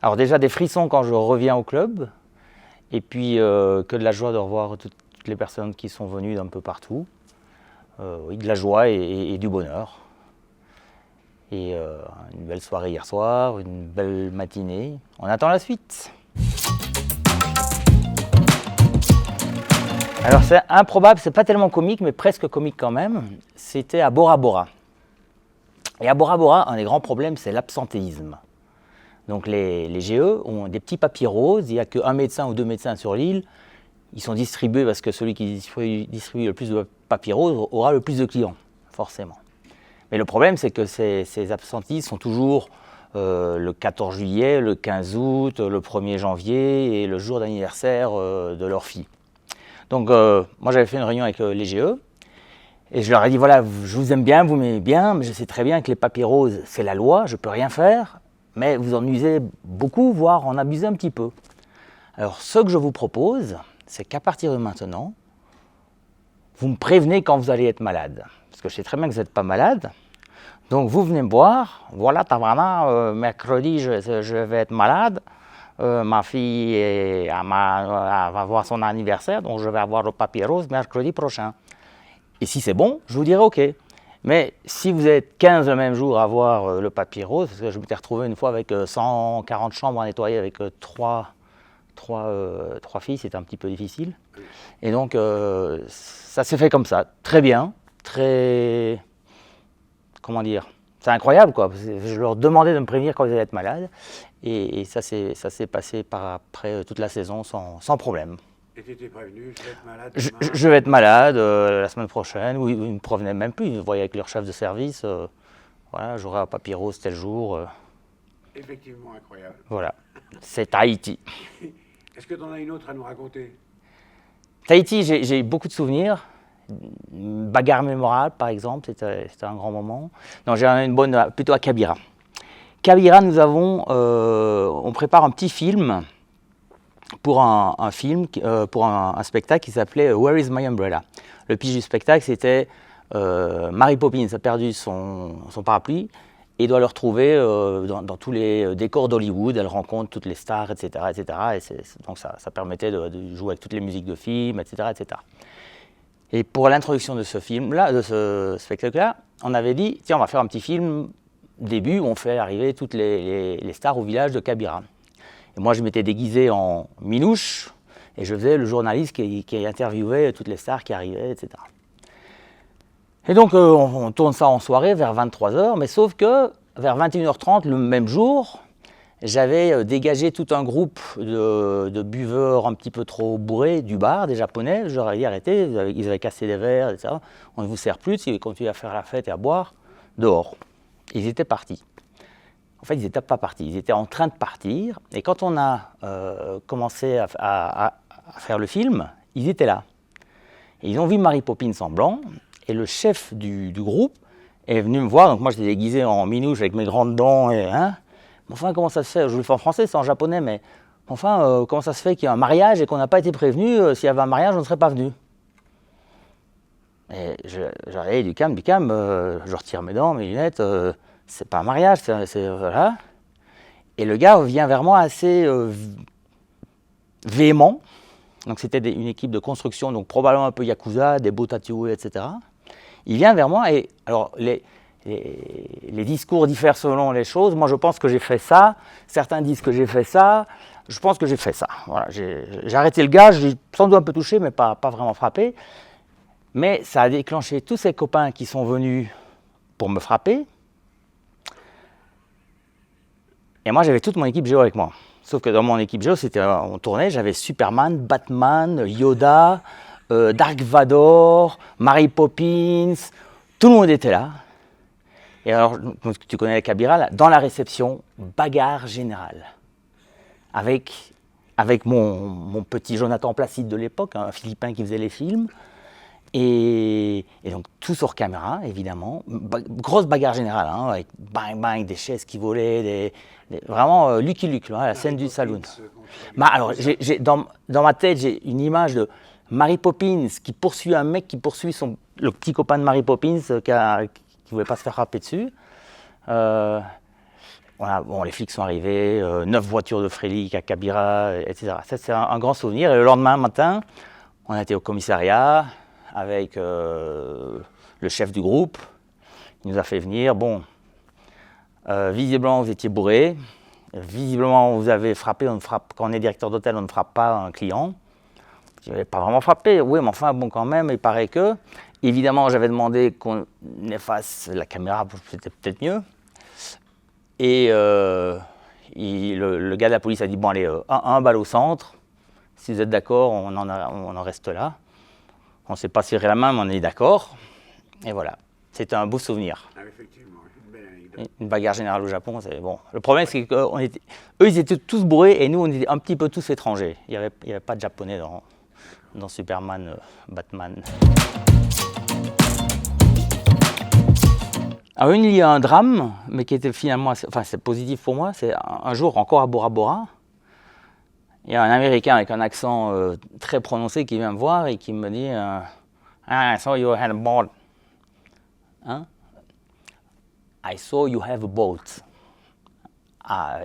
Alors déjà des frissons quand je reviens au club, et puis que de la joie de revoir toutes les personnes qui sont venues d'un peu partout. Oui, de la joie et du bonheur. Et une belle soirée hier soir, une belle matinée. On attend la suite. Alors c'est improbable, c'est pas tellement comique, mais presque comique quand même. C'était à Bora Bora. Et à Bora Bora, un des grands problèmes, c'est l'absentéisme. Donc les GE ont des petits papiers roses, il n'y a qu'un médecin ou deux médecins sur l'île. Ils sont distribués parce que celui qui distribue le plus de papiers roses aura le plus de clients, forcément. Mais le problème, c'est que ces absentistes sont toujours le 14 juillet, le 15 août, le 1er janvier et le jour d'anniversaire de leur fille. Donc moi j'avais fait une réunion avec les GE et je leur ai dit voilà, je vous aime bien, vous m'aimez bien, mais je sais très bien que les papiers roses c'est la loi, je ne peux rien faire, mais vous en usez beaucoup, voire en abusez un petit peu. Alors ce que je vous propose, c'est qu'à partir de maintenant, vous me prévenez quand vous allez être malade. Parce que je sais très bien que vous n'êtes pas malade. Donc vous venez me voir, voilà Tavrana, mercredi je vais être malade. Ma fille va avoir son anniversaire, donc je vais avoir le papier rose mercredi prochain. Et si c'est bon, je vous dirai OK. Mais si vous êtes 15 le même jour à avoir le papier rose, parce que je m'étais retrouvé une fois avec 140 chambres à nettoyer avec trois filles, c'était un petit peu difficile. Et donc ça s'est fait comme ça, très bien, très... Comment dire, c'est incroyable quoi. Je leur demandais de me prévenir quand ils allaient être malades. Et ça s'est passé par après toute la saison sans problème. Et tu étais prévenu, je vais être malade demain. Je vais être malade la semaine prochaine, ou ils ne me prévenaient même plus, ils me voyaient avec leur chef de service, voilà, j'aurai un papier rose tel jour. Effectivement incroyable. Voilà, c'est Tahiti. Est-ce que tu en as une autre à nous raconter? Tahiti, j'ai beaucoup de souvenirs. Une bagarre mémorable par exemple, c'était un grand moment. Non, j'ai une bonne, plutôt à Kabira. Kabira, on prépare un petit film pour un spectacle qui s'appelait Where is my umbrella? Le pitch du spectacle, c'était Mary Poppins a perdu son parapluie et doit le retrouver dans tous les décors d'Hollywood. Elle rencontre toutes les stars, etc. etc. Et donc ça permettait de jouer avec toutes les musiques de films, etc. etc. Et pour l'introduction de ce film-là, de ce spectacle-là, on avait dit, tiens, on va faire un petit film début où on fait arriver toutes les stars au village de Kabira. Et moi, je m'étais déguisé en minouche et je faisais le journaliste qui interviewait toutes les stars qui arrivaient, etc. Et donc, on tourne ça en soirée vers 23h, mais sauf que vers 21h30, le même jour, j'avais dégagé tout un groupe de buveurs un petit peu trop bourrés du bar, des Japonais. Je leur ai dit arrêtez, ils avaient cassé des verres, etc. On ne vous sert plus, si vous continuez à faire la fête et à boire, dehors. Ils étaient partis. En fait, ils n'étaient pas partis, ils étaient en train de partir. Et quand on a commencé à faire le film, ils étaient là. Et ils ont vu Mary Poppins en blanc, et le chef du groupe est venu me voir. Donc moi, j'étais déguisé en minouche avec mes grandes dents et... Enfin, comment ça se fait? Je vous le fais en français, c'est en japonais, mais enfin, comment ça se fait qu'il y a un mariage et qu'on n'a pas été prévenu? S'il y avait un mariage, on ne serait pas venu. Et j'allais du calme, je retire mes dents, mes lunettes, c'est pas un mariage, voilà. Et le gars vient vers moi assez véhément. Donc c'était une équipe de construction, donc probablement un peu yakuza, des beaux tatoués, etc. Il vient vers moi et alors les discours diffèrent selon les choses. Moi, je pense que j'ai fait ça. Certains disent que j'ai fait ça. Je pense que j'ai fait ça. Voilà, j'ai arrêté le gars. Je l'ai sans doute un peu touché, mais pas vraiment frappé. Mais ça a déclenché tous ces copains qui sont venus pour me frapper. Et moi, j'avais toute mon équipe géo avec moi. Sauf que dans mon équipe géo, on tournait, j'avais Superman, Batman, Yoda, Dark Vador, Mary Poppins. Tout le monde était là. Et alors, tu connais la Kabira, là, dans la réception, bagarre générale. Avec mon petit Jonathan Placide de l'époque, un Philippin qui faisait les films. Et donc, tout sur caméra, évidemment. Grosse bagarre générale, hein, avec bang bang, des chaises qui volaient, vraiment Lucky Luke, hein, la scène du saloon. Alors, dans ma tête, j'ai une image de Mary Poppins qui poursuit un mec qui poursuit le petit copain de Mary Poppins qui ne voulait pas se faire frapper dessus. Voilà, bon, les flics sont arrivés, 9 voitures de Frélic à Kabira, etc. Ça, c'est un grand souvenir. Et le lendemain matin, on a été au commissariat avec le chef du groupe. Il nous a fait venir. Bon, visiblement, vous étiez bourré. Visiblement, vous avez frappé. On frappe, quand on est directeur d'hôtel, on ne frappe pas un client. Je n'avais pas vraiment frappé. Oui, mais enfin, bon, quand même, il paraît que. Évidemment, j'avais demandé qu'on efface la caméra, c'était peut-être mieux. Et le gars de la police a dit, bon allez, un balle au centre, si vous êtes d'accord, on en reste là. On ne s'est pas serré la main, mais on est d'accord. Et voilà, c'était un beau souvenir. Ah, effectivement, une belle anecdote. Une bagarre générale au Japon, c'est bon. Le problème, c'est qu'eux, ils étaient tous bourrés et nous, on était un petit peu tous étrangers. Il n'y avait pas de japonais dans Superman, Batman. Alors il y a un drame, mais qui était finalement, enfin c'est positif pour moi, c'est un jour encore à Bora Bora, il y a un Américain avec un accent très prononcé qui vient me voir et qui me dit I saw you had a boat. Hein? I saw you have a boat.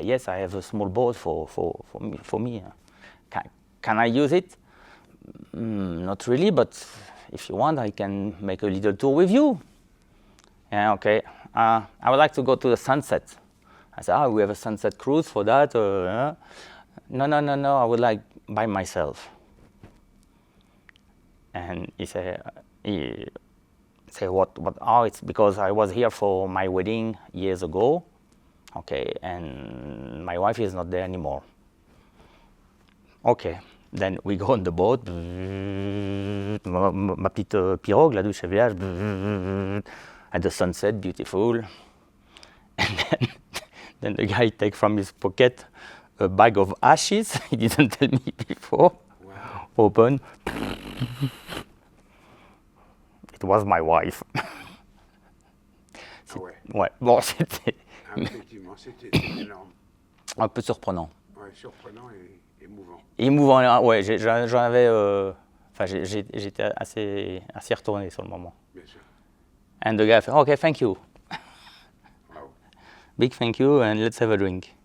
Yes, I have a small boat for me. Can I use it? Not really, but if you want, I can make a little tour with you. Yeah, okay. I would like to go to the sunset. I said, we have a sunset cruise for that. No, I would like by myself. And he said, what? Oh, it's because I was here for my wedding years ago. Okay, and my wife is not there anymore. Okay, then we go on the boat. Ma petite pirogue, la douche à village. At the sunset, beautiful. And then the guy takes from his pocket a bag of ashes. He didn't tell me before. Wow. Open. It was my wife. Ah ouais. Ouais, bon, c'était Ah, effectivement, c'était énorme. un peu surprenant. Ouais, surprenant et émouvant. Émouvant, là, ouais, j'en avais. Enfin, j'étais assez retourné sur le moment. Bien sûr. And the guy said, okay, thank you. Wow. Big thank you, and let's have a drink.